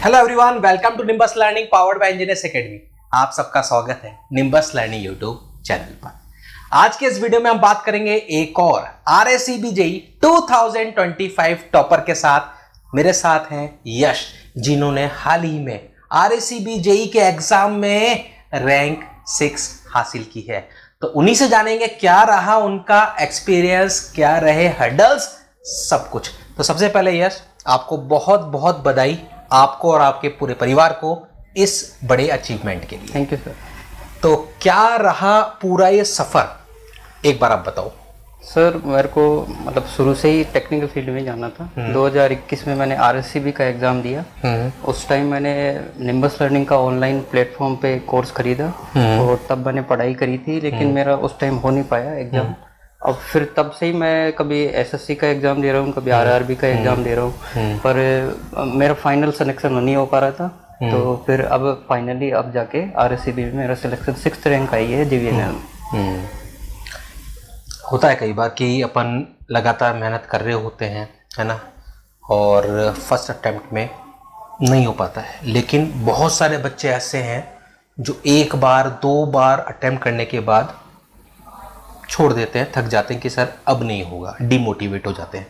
Hello everyone, welcome to Nimbus learning powered by engineers academy. आप सबका स्वागत है निम्बस लर्निंग यूट्यूब चैनल पर। आज के इस वीडियो में हम बात करेंगे एक और RSCB JEE 2025 टॉपर के साथ। मेरे साथ हैं यश, जिन्होंने हाल ही में RSCB JEE के एग्जाम में रैंक 6 हासिल की है। तो उन्हीं से जानेंगे क्या रहा उनका एक्सपीरियंस, क्या रहे हर्डल्स, सब कुछ। तो सबसे पहले यश, आपको बहुत बहुत बधाई, आपको और आपके पूरे परिवार को इस बड़े अचीवमेंट के लिए। Thank you sir. तो क्या रहा पूरा ये सफर, एक बार आप बताओ। सर मेरे को मतलब शुरू से ही टेक्निकल फील्ड में जाना था। 2021 में मैंने RSCB का एग्ज़ाम दिया। उस टाइम मैंने निम्बस लर्निंग का ऑनलाइन प्लेटफॉर्म पे कोर्स खरीदा और तब मैंने पढ़ाई करी थी, लेकिन मेरा उस टाइम हो नहीं पाया एग्ज़ाम। अब फिर तब से ही मैं कभी SSC का एग्ज़ाम दे रहा हूँ, कभी RRB का एग्ज़ाम दे रहा हूँ, पर मेरा फाइनल सिलेक्शन नहीं हो पा रहा था। तो फिर अब फाइनली अब जाके RSCB में मेरा सिलेक्शन 6th रैंक आई है JVNL में। होता है कई बार कि अपन लगातार मेहनत कर रहे होते हैं, है ना, और फर्स्ट अटेम्प्ट में नहीं हो पाता है। लेकिन बहुत सारे बच्चे ऐसे हैं जो एक बार दो बार अटेम्प्ट करने के बाद छोड़ देते हैं, थक जाते हैं कि सर अब नहीं होगा, डिमोटिवेट हो जाते हैं।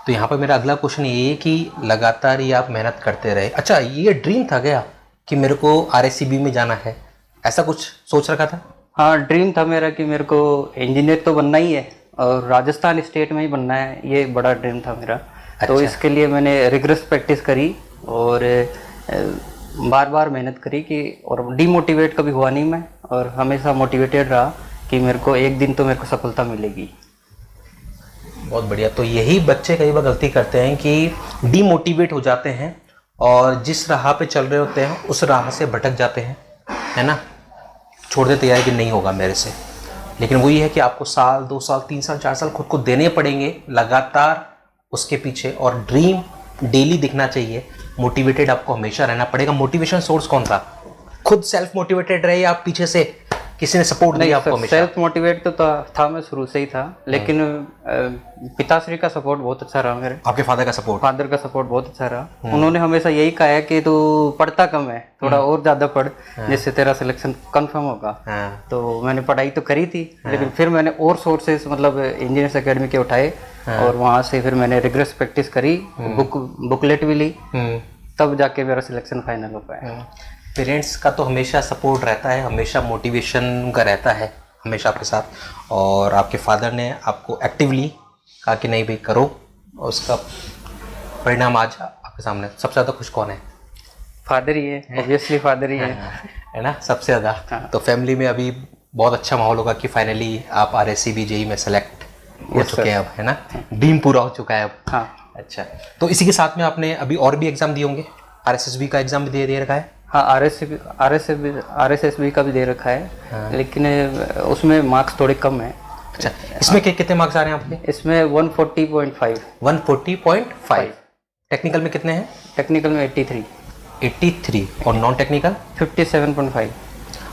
तो यहाँ पर मेरा अगला क्वेश्चन ये है कि लगातार ये आप मेहनत करते रहे। अच्छा, ये ड्रीम था क्या कि मेरे को RSCB में जाना है, ऐसा कुछ सोच रखा था? हाँ, ड्रीम था मेरा कि मेरे को इंजीनियर तो बनना ही है और राजस्थान स्टेट में ही बनना है, ये बड़ा ड्रीम था मेरा। अच्छा। तो इसके लिए मैंने रिगरस प्रैक्टिस करी और बार बार मेहनत करी कि और डीमोटिवेट कभी हुआ नहीं मैं, और हमेशा मोटिवेटेड रहा कि मेरे को एक दिन तो मेरे को सफलता मिलेगी। बहुत बढ़िया। तो यही बच्चे कई बार गलती करते हैं कि डीमोटिवेट हो जाते हैं और जिस राह पे चल रहे होते हैं उस राह से भटक जाते हैं, है ना, छोड़ देते हैं कि नहीं होगा मेरे से। लेकिन वही है कि आपको साल 2 साल 3 साल 4 साल खुद को देने पड़ेंगे लगातार उसके पीछे, और ड्रीम डेली दिखना चाहिए। मोटिवेटेड आपको हमेशा रहना पड़ेगा। मोटिवेशन सोर्स कौन था? खुद सेल्फ मोटिवेटेड रहे या आप पीछे से किसी ने सपोर्ट दिया आपको? हमेशा सेल्फ मोटिवेट तो था मैं शुरू से ही था, लेकिन पिताश्री का सपोर्ट बहुत अच्छा रहा मेरे। आपके फादर का सपोर्ट? फादर का सपोर्ट बहुत अच्छा रहा। उन्होंने हमेशा यही कहा है कि तू पढ़ता कम है, थोड़ा और ज्यादा पढ़, जिससे तेरा सिलेक्शन कंफर्म होगा। तो मैंने पढ़ाई तो करी थी, लेकिन फिर मैंने और सोर्सेस मतलब इंजीनियर्स एकेडमी के उठाए और वहाँ से फिर मैंने रिगरस प्रैक्टिस करी, बुकलेट भी ली, तब जाके मेरा सिलेक्शन फाइनल हो पाया। पेरेंट्स का तो हमेशा सपोर्ट रहता है, हमेशा मोटिवेशन का रहता है हमेशा आपके साथ, और आपके फादर ने आपको एक्टिवली कहा कि नहीं भाई करो, और उसका परिणाम आज आपके सामने। सबसे ज़्यादा खुश कौन है? फादर ही है, ऑब्वियसली फादर ही है ना, सबसे ज़्यादा। हाँ। तो फैमिली में अभी बहुत अच्छा माहौल होगा कि फाइनली आप RSCB JEE में सेलेक्ट हो चुके हैं अब, है ना, ड्रीम पूरा हो चुका है अब। हाँ। अच्छा, तो इसी के साथ में आपने अभी और भी एग्ज़ाम दिए होंगे? RSSB का एग्ज़ाम भी दे रखा है? हाँ, RSSB का भी दे रखा है। हाँ। लेकिन उसमें मार्क्स थोड़े कम हैं। अच्छा, इसमें कितने मार्क्स आ रहे हैं आपके? इसमें 140.5। 140.5। टेक्निकल में कितने हैं? टेक्निकल में 83। और नॉन टेक्निकल? 57.5।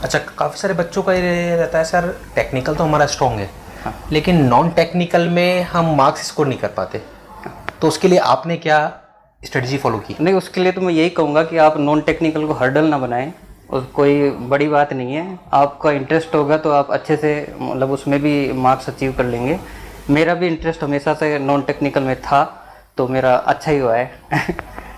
अच्छा, काफ़ी सारे बच्चों का ये रहता है सर टेक्निकल तो हमारा स्ट्रॉन्ग है। हाँ। लेकिन नॉन टेक्निकल में हम मार्क्स स्कोर नहीं कर पाते। तो उसके लिए आपने क्या स्ट्रेटजी फॉलो की? नहीं, उसके लिए तो मैं यही कहूँगा कि आप नॉन टेक्निकल को हर्डल ना बनाएं, और कोई बड़ी बात नहीं है। आपका इंटरेस्ट होगा तो आप अच्छे से मतलब उसमें भी मार्क्स अचीव कर लेंगे। मेरा भी इंटरेस्ट हमेशा से नॉन टेक्निकल में था, तो मेरा अच्छा ही हुआ है।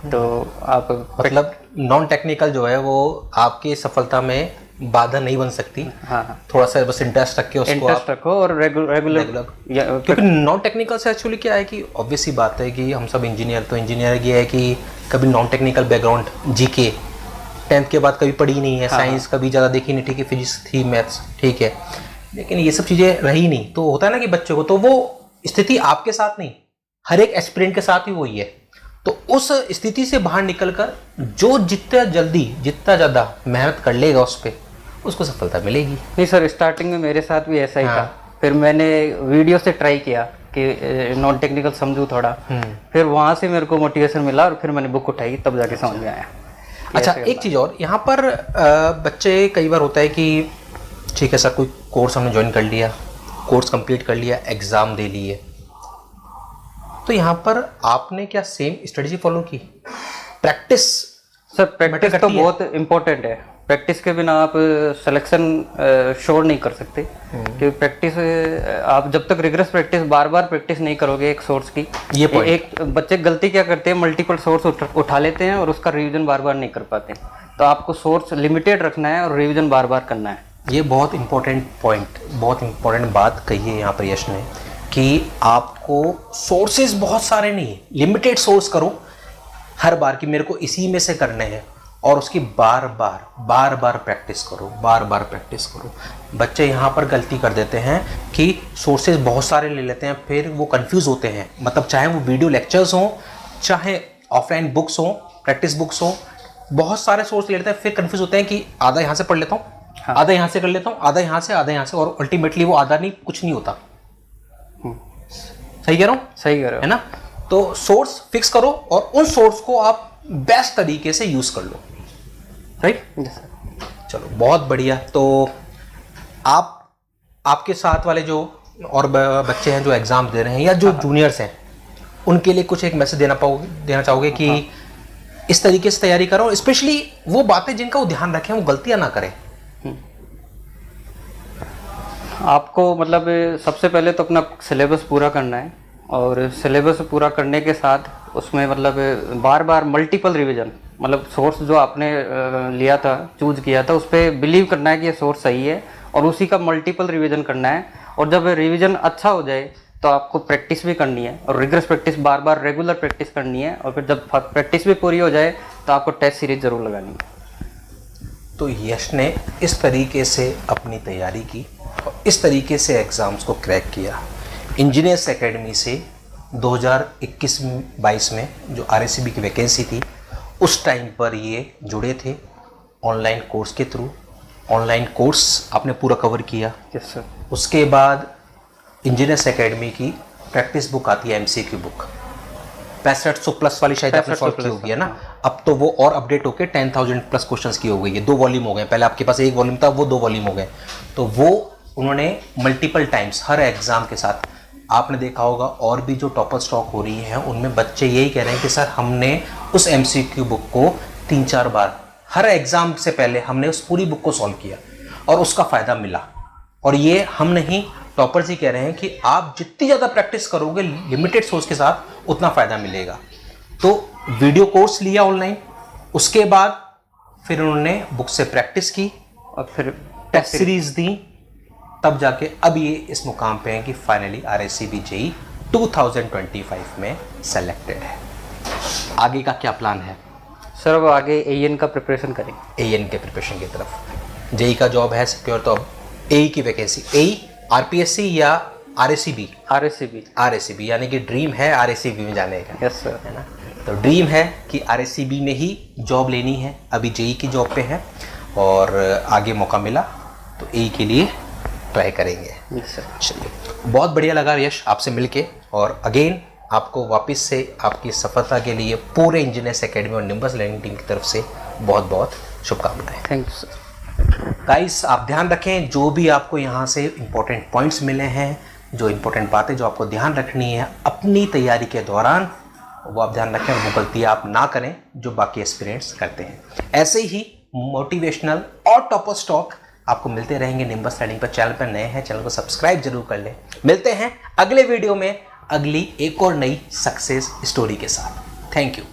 तो आप मतलब नॉन टेक्निकल जो है वो आपकी सफलता में बाधा नहीं बन सकती। हाँ, थोड़ा सा बस इंटरेस्ट रख के उसको इंटरेस्ट रखो और रेगुलर। क्योंकि नॉन टेक्निकल से एक्चुअली क्या है कि ऑब्वियस ही बात है कि हम सब इंजीनियर, तो इंजीनियर ये है कि कभी non technical background GK 10th के बाद कभी पढ़ी नहीं है। साइंस कभी ज़्यादा देखी नहीं, ठीक है, फिजिक्स थी, मैथ्स ठीक है, लेकिन ये सब चीज़ें रही नहीं। तो होता है ना कि बच्चों को, तो वो स्थिति आपके साथ नहीं, हर एक एस्पिरेंट के साथ ही वही है। तो उस स्थिति से बाहर निकलकर जो जितना जल्दी जितना ज़्यादा मेहनत कर लेगा उस पर, उसको सफलता मिलेगी। नहीं सर, स्टार्टिंग में मेरे साथ भी ऐसा ही था। फिर मैंने वीडियो से ट्राई किया कि नॉन टेक्निकल समझूं थोड़ा, फिर वहाँ से मेरे को मोटिवेशन मिला और फिर मैंने बुक उठाई, तब जाके समझ में आया। अच्छा, एक चीज़ और, यहाँ पर बच्चे कई बार होता है कि ठीक है सर कोई कोर्स हमने ज्वाइन कर लिया, कोर्स कंप्लीट कर लिया, एग्ज़ाम दे लिए, तो यहाँ पर आपने क्या सेम स्ट्रेटजी फॉलो की? प्रैक्टिस सर प्रैक्टिस तो करती है? बहुत इम्पोर्टेंट है। प्रैक्टिस के बिना आप सिलेक्शन श्योर नहीं कर सकते, क्योंकि प्रैक्टिस आप जब तक रिगरस प्रैक्टिस बार बार प्रैक्टिस नहीं करोगे एक सोर्स की, ये point। एक बच्चे गलती क्या करते हैं, मल्टीपल सोर्स उठा लेते हैं और उसका रिवीजन बार बार नहीं कर पाते। तो आपको सोर्स लिमिटेड रखना है और रिवीजन बार बार करना है। ये बहुत इंपॉर्टेंट पॉइंट, बहुत इंपॉर्टेंट बात कही है यहाँ पर यश ने, कि आपको सोर्सेज बहुत सारे नहीं, लिमिटेड सोर्स करो हर बार कि मेरे को इसी में से करने हैं, और उसकी बार बार प्रैक्टिस करो, बार बार प्रैक्टिस करो। बच्चे यहाँ पर गलती कर देते हैं कि सोर्सेज बहुत सारे ले लेते हैं, फिर वो कंफ्यूज होते हैं। मतलब चाहे वो वीडियो लेक्चर्स हों, चाहे ऑफलाइन बुक्स हों, प्रैक्टिस बुक्स हों, बहुत सारे सोर्स ले लेते हैं, फिर कंफ्यूज होते हैं कि आधा यहाँ से पढ़ लेता हूँ, हाँ, आधा यहाँ से कर लेता हूँ, आधा यहाँ से, और अल्टीमेटली वो आधा नहीं, कुछ नहीं होता। सही कह रहा हूँ? सही कह रहे हो, है ना? तो सोर्स फिक्स करो और उन सोर्स को आप बेस्ट तरीके से यूज कर लो। राइट? चलो बहुत बढ़िया। तो आपके साथ वाले जो और बच्चे हैं जो एग्जाम दे रहे हैं या जो जूनियर्स हैं, उनके लिए कुछ एक मैसेज देना चाहोगे कि इस तरीके से तैयारी करो, स्पेशली वो बातें जिनका वो ध्यान रखें, वो गलतियां ना करें। आपको मतलब सबसे पहले तो अपना सिलेबस पूरा करना है, और सिलेबस पूरा करने के साथ उसमें मतलब बार बार मल्टीपल रिवीजन, मतलब सोर्स जो आपने लिया था, चूज किया था, उस पर बिलीव करना है कि ये सोर्स सही है, और उसी का मल्टीपल रिवीजन करना है। और जब रिवीजन अच्छा हो जाए तो आपको प्रैक्टिस भी करनी है, और रिगरस प्रैक्टिस बार बार रेगुलर प्रैक्टिस करनी है, और फिर जब प्रैक्टिस भी पूरी हो जाए तो आपको टेस्ट सीरीज जरूर लगानी है। तो यश ने इस तरीके से अपनी तैयारी की और इस तरीके से एग्ज़ाम्स को क्रैक किया। इंजीनियर्स एकेडमी से 2021-22 में जो RSCB की वैकेंसी थी, उस टाइम पर ये जुड़े थे ऑनलाइन कोर्स के थ्रू। ऑनलाइन कोर्स आपने पूरा कवर किया। Yes sir. उसके बाद इंजीनियर्स एकेडमी की प्रैक्टिस बुक आती है, MCQ बुक 6500 प्लस वाली, शायद आपने सॉल्व की होगी, है ना? अब तो वो और अपडेट होके 10,000 प्लस क्वेश्चंस की हो गई है, 2 वॉल्यूम हो गए। पहले आपके पास 1 वॉल्यूम था, वो 2 वॉल्यूम हो गए। तो वो उन्होंने मल्टीपल टाइम्स हर एग्जाम के साथ, आपने देखा होगा और भी जो टॉपर स्टॉक हो रही हैं उनमें बच्चे यही कह रहे हैं कि सर हमने उस MCQ बुक को 3-4 बार हर एग्जाम से पहले हमने उस पूरी बुक को सॉल्व किया और उसका फ़ायदा मिला। और ये हम नहीं, टॉपर्स ही कह रहे हैं कि आप जितनी ज़्यादा प्रैक्टिस करोगे लिमिटेड सोर्स के साथ, उतना फ़ायदा मिलेगा। तो वीडियो कोर्स लिया ऑनलाइन, उसके बाद फिर उन्होंने बुक से प्रैक्टिस की और फिर टेस्ट सीरीज दी, तब जाके अब ये इस मुकाम पे हैं कि फाइनली RSCB JEE 2025 में सेलेक्टेड है। आगे का क्या प्लान है सर? अब आगे AN का प्रिपरेशन करेंगे। AN के प्रिपरेशन की तरफ। JEE का जॉब है सिक्योर, तो अब AE की वैकेंसी, AE RPSC या RSCB? RSCB यानी कि ड्रीम है RSCB में जाने का। Yes sir. है ना? तो ड्रीम है कि RSCB में ही जॉब लेनी है। अभी JEE की जॉब पे है और आगे मौका मिला तो AE के लिए ट्राई करेंगे। Yes sir. चलिए, बहुत बढ़िया लगा यश आपसे मिलके, और अगेन आपको वापस से आपकी सफलता के लिए पूरे इंजीनियर्स एकेडमी और निम्बस लर्निंग टीम की तरफ से बहुत बहुत शुभकामनाएं। Thank you sir. गाइस, आप ध्यान रखें, जो भी आपको यहाँ से इम्पोर्टेंट पॉइंट्स मिले हैं, जो इम्पोर्टेंट बातें जो आपको ध्यान रखनी है अपनी तैयारी के दौरान, वो आप ध्यान रखें, वो गलतियाँ आप ना करें जो बाकी एस्पिरेंट्स करते हैं। ऐसे ही मोटिवेशनल और टॉपर स्टॉक आपको मिलते रहेंगे निम्बस लर्निंग पर। चैनल पर नए हैं, चैनल को सब्सक्राइब जरूर कर लें। मिलते हैं अगले वीडियो में अगली एक और नई सक्सेस स्टोरी के साथ। Thank you.